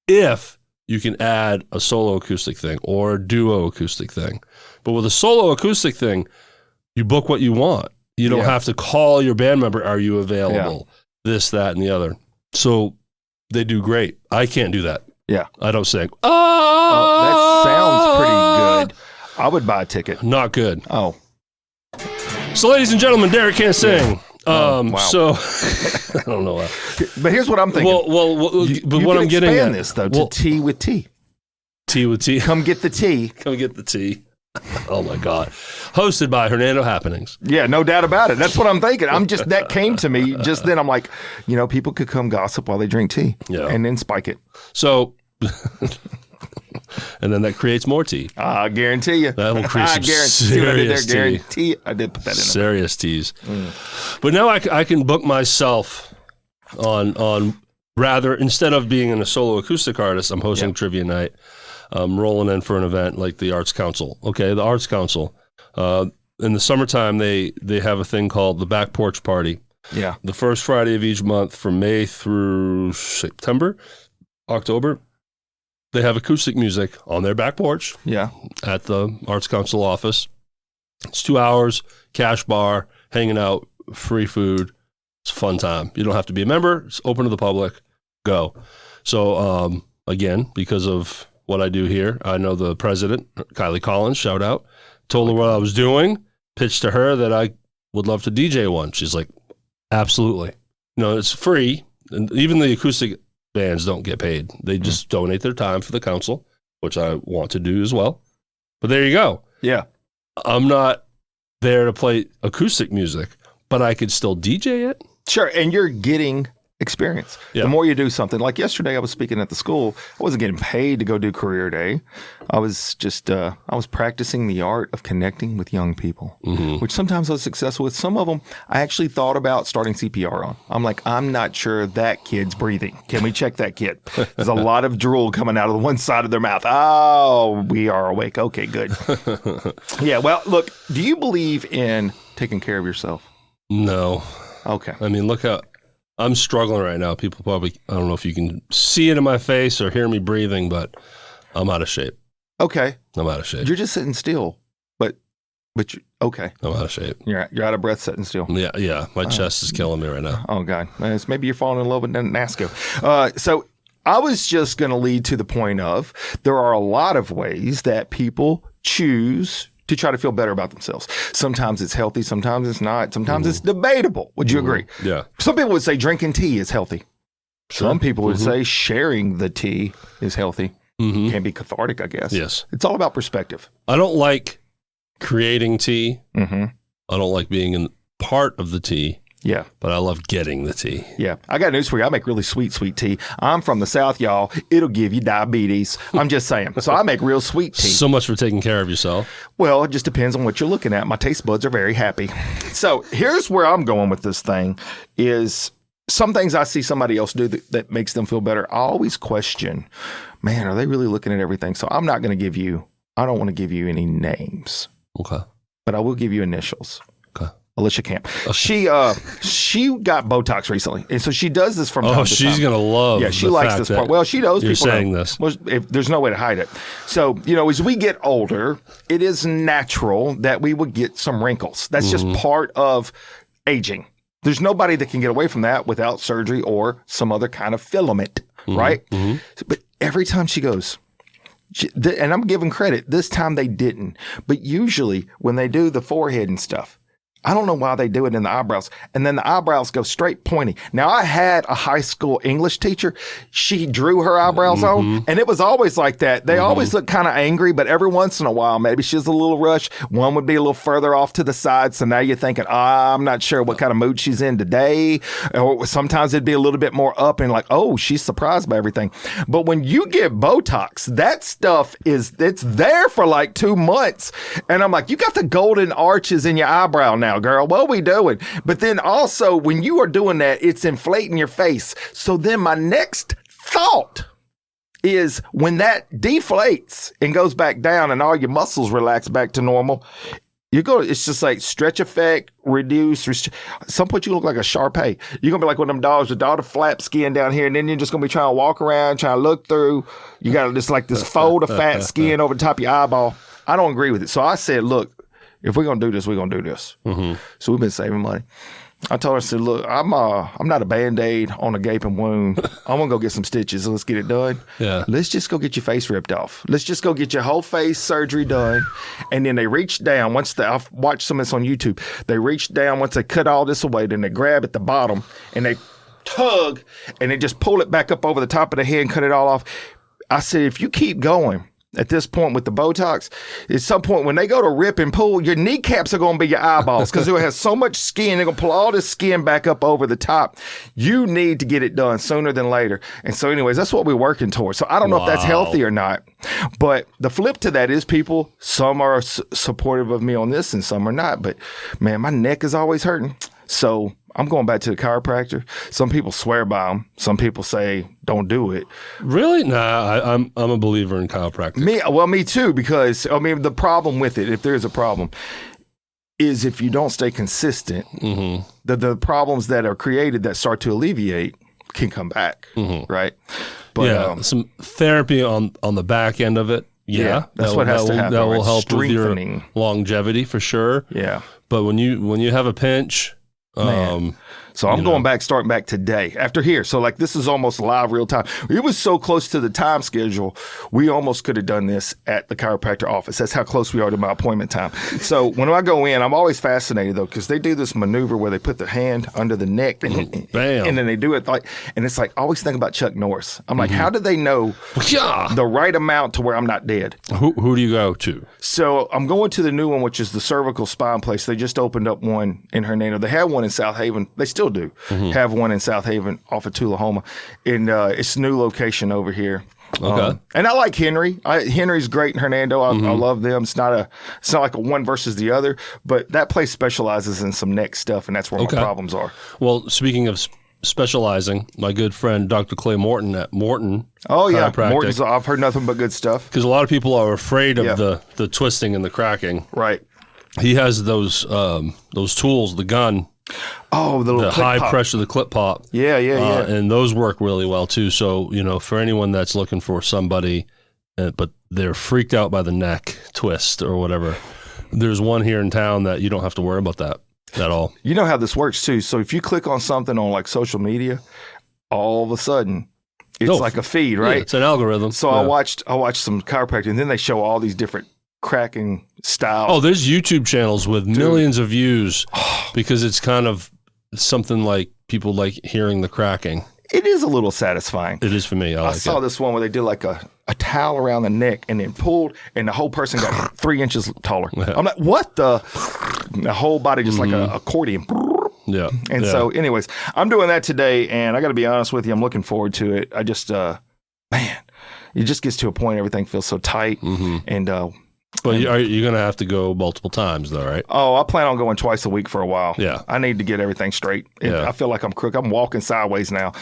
if you can add a solo acoustic thing or a duo acoustic thing. But with a solo acoustic thing, you book what you want. You don't have to call your band member, are you available? This, that, and the other. So they do great. I can't do that. Yeah. I don't sing. That sounds pretty good. I would buy a ticket. Not good. Oh. So, ladies and gentlemen, Derrick can't sing. Wow. So, I don't know. But here's what I'm thinking. But what I'm getting at this, though, to tea with tea. Tea with tea. Come get the tea. Come get the tea. Oh, my God. Hosted by Hernando Happenings. Yeah, no doubt about it. That's what I'm thinking. That came to me just then. I'm like, people could come gossip while they drink tea and then spike it. So, and then that creates more tea. I guarantee you. That'll create some serious tea. I did put that in there. Serious teas. But now I can book myself on rather, instead of being a solo acoustic artist, I'm hosting trivia night. Rolling in for an event like the Arts Council. Okay, the Arts Council. In the summertime, they have a thing called the Back Porch Party. Yeah. The first Friday of each month from May through October, they have acoustic music on their back porch. Yeah. At the Arts Council office. It's 2 hours, cash bar, hanging out, free food. It's a fun time. You don't have to be a member. It's open to the public. Go. So, again, because of what I do here, I know the president, Kylie Collins, shout out, told her what I was doing, pitched to her that I would love to DJ one. She's like, absolutely. It's free. And even the acoustic bands don't get paid. They just donate their time for the council, which I want to do as well. But there you go. Yeah. I'm not there to play acoustic music, but I could still DJ it. Sure. And you're getting experience. Yeah. The more you do something, like yesterday I was speaking at the school. I wasn't getting paid to go do career day. I was just I was practicing the art of connecting with young people, which sometimes I was successful with. Some of them I actually thought about starting CPR on. I'm like, I'm not sure that kid's breathing. Can we check that kid? There's a lot of drool coming out of the one side of their mouth. Oh, we are awake. Okay, good. Yeah, well, look, do you believe in taking care of yourself? No. Okay. I mean, look how I'm struggling right now. People probably, I don't know if you can see it in my face or hear me breathing, but I'm out of shape. Okay. I'm out of shape. You're just sitting still, but you okay. I'm out of shape. You're out of breath sitting still. Yeah. My chest is killing me right now. Oh, God. Maybe you're falling in love with Nasco. So I was just going to lead to the point of there are a lot of ways that people choose to try to feel better about themselves. Sometimes it's healthy, sometimes it's not. Sometimes it's debatable. Would you agree? Yeah. Some people would say drinking tea is healthy. Sure. Some people would say sharing the tea is healthy. Can be cathartic, I guess. Yes. It's all about perspective. I don't like creating tea. Mm-hmm. I don't like being in part of the tea. Yeah. But I love getting the tea. Yeah. I got news for you. I make really sweet tea. I'm from the South, y'all. It'll give you diabetes. I'm just saying. So I make real sweet tea. So much for taking care of yourself. Well, it just depends on what you're looking at. My taste buds are very happy. So here's where I'm going with this thing is some things I see somebody else do that makes them feel better. I always question, man, are they really looking at everything? So I'm not going to give you, I don't want to give you any names. Okay. But I will give you initials. Okay. Alicia Camp. Okay. She got Botox recently, and so she does this from time to time. Oh, she's gonna love. Yeah, she likes this part. Well, she knows you're people saying know. This. Well, there's no way to hide it. So as we get older, it is natural that we would get some wrinkles. That's just part of aging. There's nobody that can get away from that without surgery or some other kind of filament, right? But every time she goes. And I'm giving credit. This time they didn't. But usually when they do the forehead and stuff, I don't know why they do it in the eyebrows. And then the eyebrows go straight pointy. Now, I had a high school English teacher. She drew her eyebrows on, and it was always like that. They always look kind of angry, but every once in a while, maybe she's a little rush. One would be a little further off to the side. So now you're thinking, I'm not sure what kind of mood she's in today. Or sometimes it'd be a little bit more up and like, oh, she's surprised by everything. But when you get Botox, that stuff it's there for like 2 months. And I'm like, you got the golden arches in your eyebrow now, girl. What are we doing? But then also when you are doing that, it's inflating your face. So then my next thought is when that deflates and goes back down and all your muscles relax back to normal, It's just like stretch effect, reduce. Some point you look like a Shar-Pei. You're going to be like one of them dogs with all the flap skin down here, and then you're just going to be trying to walk around, trying to look through. You got just like this fold of fat skin over the top of your eyeball. I don't agree with it. So I said, look, if we're going to do this, we're going to do this. Mm-hmm. So we've been saving money. I told her, I said, look, I'm not a Band-Aid on a gaping wound. I'm going to go get some stitches and let's get it done. Yeah. Let's just go get your face ripped off. Let's just go get your whole face surgery done. And then they reach down. I've watched some of this on YouTube. They reach down once they cut all this away. Then they grab at the bottom and they tug and they just pull it back up over the top of the head and cut it all off. I said, if you keep going, at this point with the Botox, at some point when they go to rip and pull, your kneecaps are going to be your eyeballs because it has so much skin. They're going to pull all this skin back up over the top. You need to get it done sooner than later. And so anyways, that's what we're working towards. So I don't know if that's healthy or not. But the flip to that is some are supportive of me on this and some are not. But man, my neck is always hurting. So I'm going back to the chiropractor. Some people swear by them. Some people say don't do it. Really? Nah, I'm a believer in chiropractic. Me too, because the problem with it, if there is a problem, is if you don't stay consistent, the problems that are created that start to alleviate can come back, right? But some therapy on the back end of it. Yeah, that's what has to happen. That will help with your longevity for sure. Yeah, but when you have a pinch. So I'm starting back today after here. So like this is almost live real time. It was so close to the time schedule. We almost could have done this at the chiropractor office. That's how close we are to my appointment time. So when I go in, I'm always fascinated though, because they do this maneuver where they put the hand under the neck and then they do it and it's like, I always think about Chuck Norris. I'm like, how do they know the right amount to where I'm not dead? Who do you go to? So I'm going to the new one, which is the cervical spine place. They just opened up one in Hernando. They had one in South Haven. They still do have one in South Haven off of Tullahoma. And it's a new location over here. Okay. And I like Henry. Henry's great in Hernando. I love them. It's not like a one versus the other, but that place specializes in some neck stuff, and that's where my problems are. Well, speaking of specializing, my good friend Dr. Clay Morton at Morton. Oh yeah, Morton's. I've heard nothing but good stuff. Because a lot of people are afraid of the twisting and the cracking. Right. He has those tools, the gun. Oh, the high pop. pressure, the clip pop. Yeah. And those work really well too. So, for anyone that's looking for somebody, but they're freaked out by the neck twist or whatever, there's one here in town that you don't have to worry about that at all. You know how this works too. So if you click on something on like social media, all of a sudden it's like a feed, right? Yeah, it's an algorithm. So I watched some chiropractor, and then they show all these different cracking styles. Oh, there's YouTube channels with millions of views because it's kind of something like people like hearing the cracking. It is a little satisfying. It is for me. I saw this one where they did like a towel around the neck and then pulled, and the whole person got 3 inches taller. I'm like, what the whole body just like a accordion. Yeah. And so anyways, I'm doing that today, and I got to be honest with you, I'm looking forward to it. I just, it just gets to a point, everything feels so tight. And, but you're going to have to go multiple times though, right? Oh, I plan on going twice a week for a while. Yeah. I need to get everything straight. I feel like I'm crooked. I'm walking sideways now.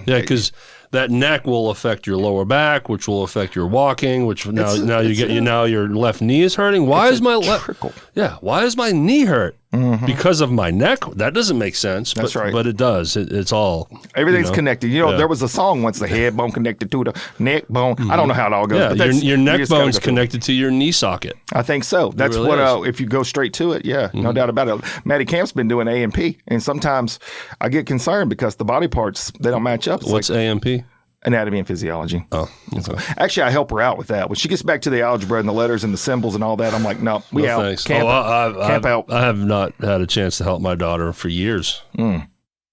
Because that neck will affect your lower back, which will affect your walking, which now your left knee is hurting. Why is my why is my knee hurt? Because of my neck? That doesn't make sense. That's right. But it does. It's all. Everything's connected. There was a song once, the head bone connected to the neck bone. I don't know how it all goes. Yeah, but your neck bone's connected to your knee socket. I think so. That's really what, if you go straight to it, no doubt about it. Maddie Camp's been doing A&P, and sometimes I get concerned because the body parts, they don't match up. What's A&P? Anatomy and physiology. Oh, okay. Actually, I help her out with that. When she gets back to the algebra and the letters and the symbols and all that, I'm like, no, we out. Thanks. Camp out. I have not had a chance to help my daughter for years.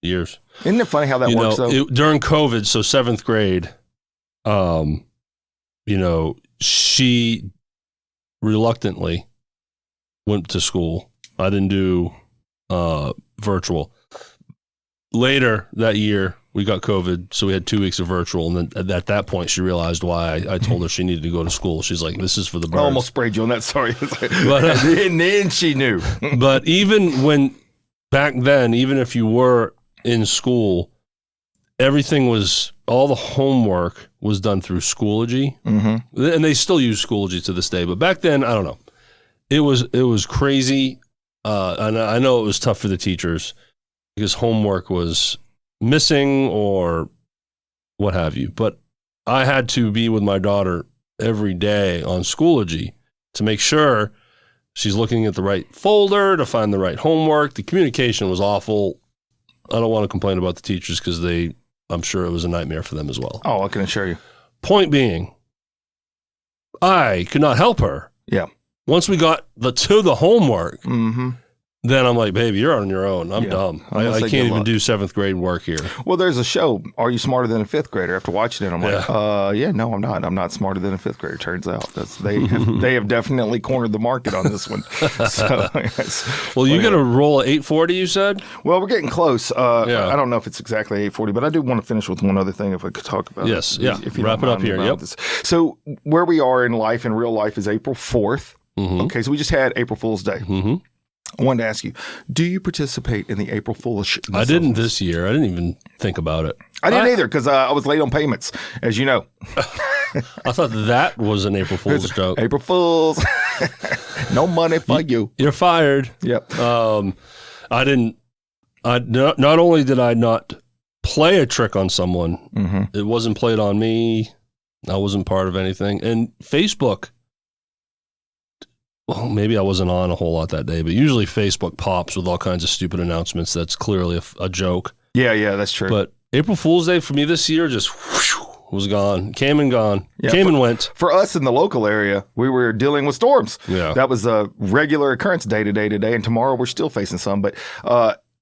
Years. Isn't it funny how that works, though? During COVID, so 7th grade, she reluctantly went to school. I didn't do virtual. Later that year, we got COVID, so we had 2 weeks of virtual. And then at that point, she realized why I told her she needed to go to school. She's like, this is for the birds. I almost sprayed you on that. Sorry. And then she knew. But back then, even if you were in school, all the homework was done through Schoology. And they still use Schoology to this day. But back then, I don't know. it was crazy. And I know it was tough for the teachers because homework was missing or what have you. But I had to be with my daughter every day on Schoology to make sure she's looking at the right folder, to find the right homework. The communication was awful. I don't want to complain about the teachers because I'm sure it was a nightmare for them as well. Oh, I can assure you. Point being, I could not help her. Yeah. Once we got to the homework, Mm-hmm. then I'm like, baby, you're on your own. I'm dumb. I can't even do 7th grade work here. Well, there's a show, Are You Smarter Than a Fifth Grader? After watching it, I'm like, no, I'm not. I'm not smarter than a fifth grader, turns out. They have definitely cornered the market on this one. So, well, you got to roll at 840, you said? Well, we're getting close. I don't know if it's exactly 840, but I do want to finish with one other thing if I could talk about it. Yes, if you wrap it up here. Yep. This. So where we are in life, in real life, is April 4th. Mm-hmm. Okay, so we just had April Fool's Day. Mm-hmm. I wanted to ask you, do you participate in the April Foolish? I didn't this year. I didn't even think about it. I didn't either because I was late on payments, as you know. I thought that was an April Fool's joke. April Fools. No money for you. You're fired. Yep. I didn't. Not only did I not play a trick on someone, mm-hmm. it wasn't played on me. I wasn't part of anything. And Facebook, well, maybe I wasn't on a whole lot that day, but usually Facebook pops with all kinds of stupid announcements. That's clearly a joke. Yeah, that's true. But April Fool's Day for me this year just was gone. Came and gone. Yeah, and went. For us in the local area, we were dealing with storms. Yeah. That was a regular occurrence day to day today, and tomorrow we're still facing some. But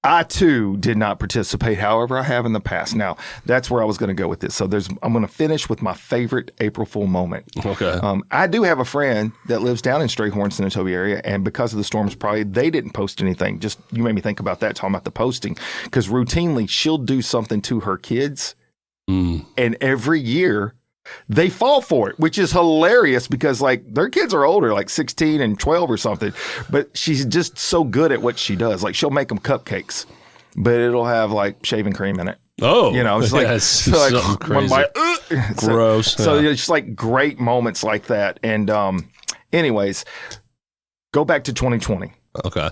I, too, did not participate. However, I have in the past. Now, that's where I was going to go with this. So I'm going to finish with my favorite April Fool moment. Okay. I do have a friend that lives down in Strayhorn, San Antonio area, and because of the storms, probably they didn't post anything. Just you made me think about that, talking about the posting, because routinely she'll do something to her kids, and every year they fall for it, which is hilarious because like their kids are older, like 16 and 12 or something, but she's just so good at what she does. Like she'll make them cupcakes, but it'll have like shaving cream in it. Oh, you know, it's like, something crazy. Gross. So it's just like great moments like that. And anyways, go back to 2020. Okay.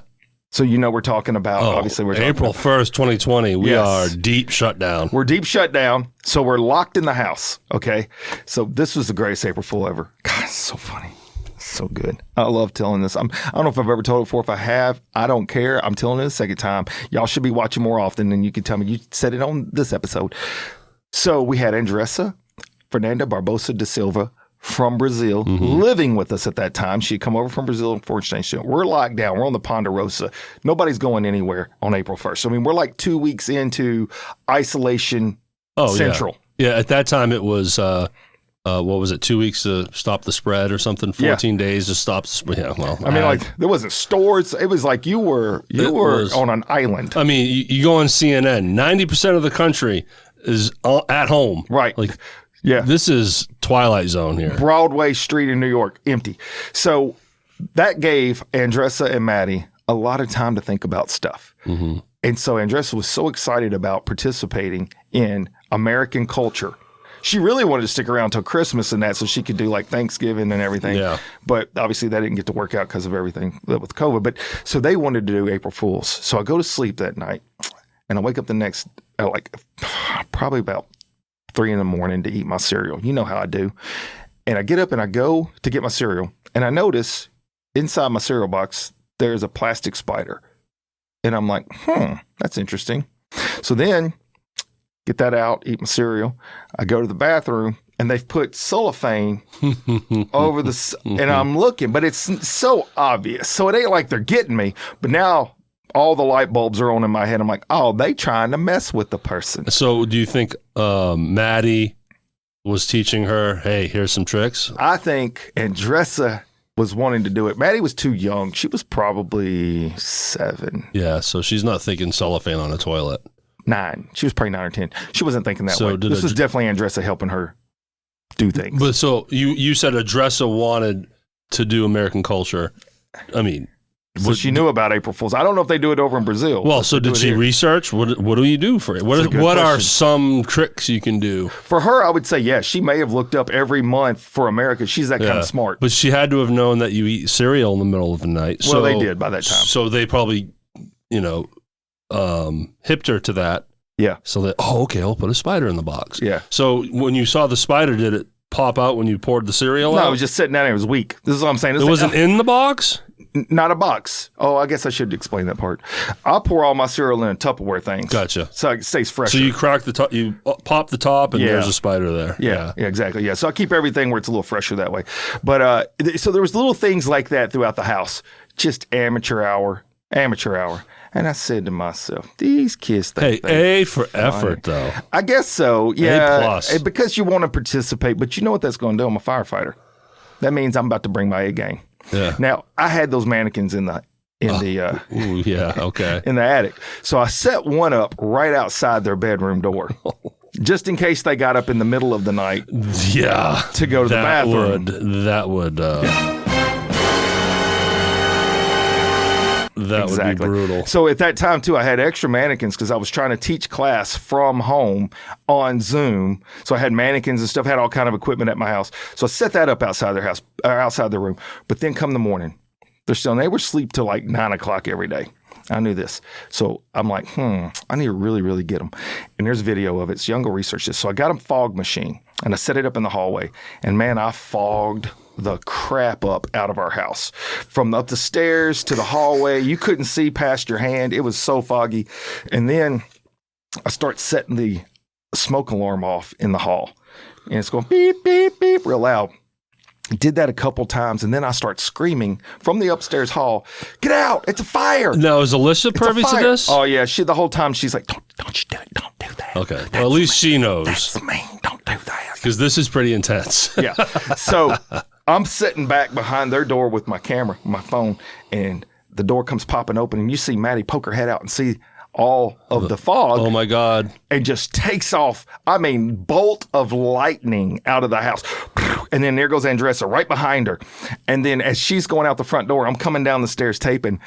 So we're talking about, obviously we're talking April about 1st, 2020. We are deep shut down. We're deep shut down. So we're locked in the house. Okay. So this was the greatest April Fool ever. God, it's so funny. So good. I love telling this. I don't know if I've ever told it before. If I have, I don't care. I'm telling it a second time. Y'all should be watching more often, and you can tell me you said it on this episode. So we had Andressa Fernanda Barbosa da Silva from Brazil living with us at that time. She'd come over from Brazil for exchange student. We're locked down. We're on the Ponderosa. Nobody's going anywhere on April 1st. So, I mean, we're like 2 weeks into isolation central. Yeah, at that time it was, what was it, 2 weeks to stop the spread or something? 14 days to stop the spread. Yeah, well. I mean, like, there wasn't stores. It was like you were on an island. I mean, you go on CNN, 90% of the country is at home. Right. Like, yeah. This is Twilight Zone here. Broadway Street in New York, empty. So that gave Andressa and Maddie a lot of time to think about stuff. Mm-hmm. And so Andressa was so excited about participating in American culture. She really wanted to stick around till Christmas and that so she could do like Thanksgiving and everything. Yeah. But obviously that didn't get to work out because of everything with COVID. But so they wanted to do April Fools. So I go to sleep that night and I wake up the next, probably about 3 a.m. to eat my cereal. You know how I do. And I get up and I go to get my cereal. And I notice inside my cereal box, there's a plastic spider. And I'm like, that's interesting. So then get that out, eat my cereal. I go to the bathroom and they've put cellophane over the, and I'm looking, but it's so obvious. So it ain't like they're getting me, but now all the light bulbs are on in my head. I'm like, they trying to mess with the person. So do you think Maddie was teaching her, hey, here's some tricks? I think Andressa was wanting to do it. Maddie was too young. She was probably 7. Yeah, so she's not thinking cellophane on a toilet. 9. She was probably 9 or 10. She wasn't thinking that way. This was definitely Andressa helping her do things. But so you said Andressa wanted to do American culture. I mean, So she knew about April Fools. I don't know if they do it over in Brazil. Well, so did she research? What do you do for it? What are some tricks you can do? For her, I would say, yes. She may have looked up every month for America. She's that kind of smart. But she had to have known that you eat cereal in the middle of the night. Well, they did by that time. So they probably, hipped her to that. Yeah. So that, okay, I'll put a spider in the box. Yeah. So when you saw the spider, did it pop out when you poured the cereal out? No, it was just sitting down there. It was weak. This is what I'm saying. It wasn't in the box? Not a box. Oh, I guess I should explain that part. I'll pour all my cereal in a Tupperware thing. Gotcha. So it stays fresh. So you crack the top, you pop the top, and there's a spider there. Yeah, exactly. Yeah. So I keep everything where it's a little fresher that way. But so there was little things like that throughout the house. Just amateur hour. And I said to myself, these kids think A for effort, though. I guess so. Yeah. A plus. Because you want to participate, but you know what that's going to do? I'm a firefighter. That means I'm about to bring my A game. Yeah. Now, I had those mannequins in the in the attic. So I set one up right outside their bedroom door. Just in case they got up in the middle of the night. Yeah. To go to the bathroom. That would be brutal. So at that time, too, I had extra mannequins because I was trying to teach class from home on Zoom. So I had mannequins and stuff, had all kind of equipment at my house. So I set that up outside their house, outside their room. But then come the morning, they were asleep till like 9 o'clock every day. I knew this. So I'm like, I need to really, really get them. And there's video of it. So y'all go research this. So I got a fog machine and I set it up in the hallway. And man, I fogged the crap up out of our house. From up the stairs to the hallway, you couldn't see past your hand. It was so foggy. And then I start setting the smoke alarm off in the hall. And it's going beep, beep, beep, real loud. Did that a couple times, and then I start screaming from the upstairs hall, "Get out! It's a fire!" Now, is Alicia privy to this? Oh, yeah. The whole time she's like, don't you do it. Don't do that. Okay. Well, at least she knows. That's mean. Don't do that. Because this is pretty intense. Yeah. So I'm sitting back behind their door with my camera, my phone, and the door comes popping open, and you see Maddie poke her head out and see all of the fog. Oh, my God. And just takes off, bolt of lightning out of the house. And then there goes Andressa right behind her. And then as she's going out the front door, I'm coming down the stairs taping.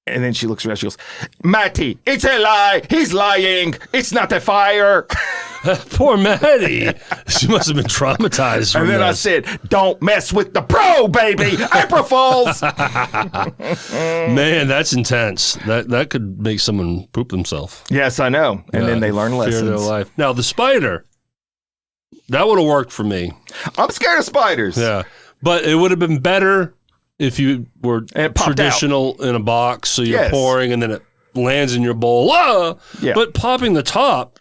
And then she looks around, she goes, "Matty, it's a lie. He's lying. It's not a fire." Poor Maddie. She must have been traumatized from And then this. I said, "Don't mess with the pro, baby. April Fools." Man, that's intense. That could make someone poop themselves. Yes, I know. And then they learn lessons. Fear their life. Now, the spider, that would have worked for me. I'm scared of spiders. Yeah. But it would have been better if you were traditional in a box, so you're pouring and then it lands in your bowl. Yeah. But popping the top,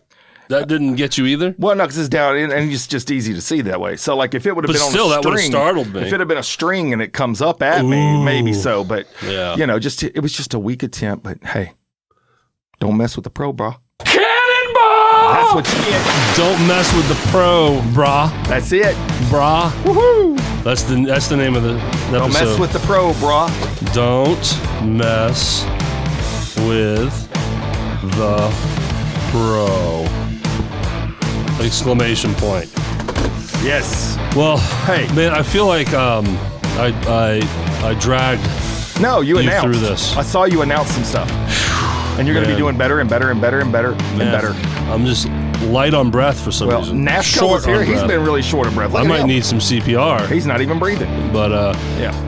that didn't get you either? Well, no, because it's down and it's just easy to see that way. So, like, if it would have been on a string. that would have startled me. If it had been a string and it comes up at me, maybe so. But, yeah. It was just a weak attempt. But, hey, don't mess with the pro, bro. Cannonball! That's what you get. Don't mess with the pro, brah. That's it. Brah. Woohoo! That's the name of the episode. Don't mess with the pro, bro. Don't mess with the pro. Exclamation point. Yes. Well, hey, man, I feel like I dragged you announced through this. I saw you announce some stuff. And you're going to be doing better and better and better and better and better. I'm just light on breath for some reason. Nasco was here. He's been really short of breath. I might need some CPR. He's not even breathing. But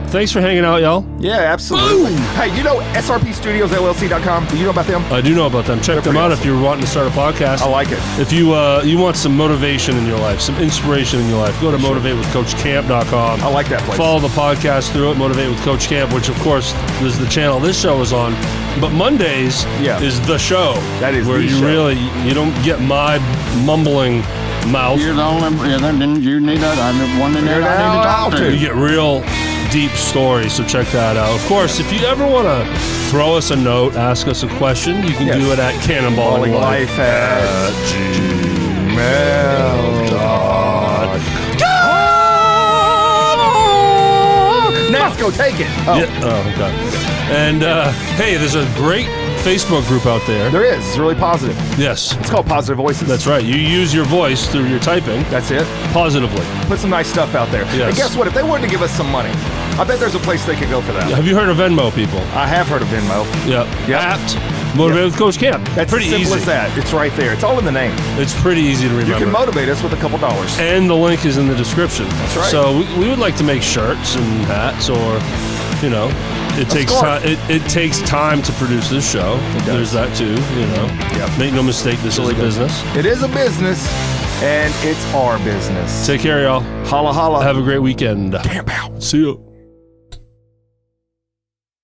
thanks for hanging out, y'all. Yeah, absolutely. Boom. Hey, SRP Studios LLC.com? Do you know about them? I do know about them. Check them out if you're wanting to start a podcast. I like it. If you want some motivation in your life, some inspiration in your life, go to motivatewithcoachcamp.com. I like that place. Follow the podcast through it, Motivate with Coach Camp, which of course is the channel this show is on. But Mondays is the show. That is where the you show. really don't get my mumbling mouth. You're the only. Then you need that. I'm the one that I need to talk to. You get real deep stories, so check that out. Of course, if you ever want to throw us a note, ask us a question, you can do it at Cannonballing Life at gmail.com. Nasco, take it. Oh. Yeah. Oh, okay. And hey, there's a great Facebook group out there. There is. It's really positive. Yes. It's called Positive Voices. That's right. You use your voice through your typing. That's it. Positively. Put some nice stuff out there. Yes. And guess what? If they wanted to give us some money, I bet there's a place they could go for that. Have you heard of Venmo, people? I have heard of Venmo. Yep. Yep. Motivated with Coach Cam. That's pretty as simple easy. as that. It's right there. It's all in the name. It's pretty easy to remember. You can motivate us with a couple dollars. And the link is in the description. That's right. So we would like to make shirts and hats, or, you know, it takes time. It takes time to produce this show. There's that too. You know. Yep. Make no mistake, this is a business. It is a business, and it's our business. Take care, y'all. Holla holla. Have a great weekend. Damn, pal. See you.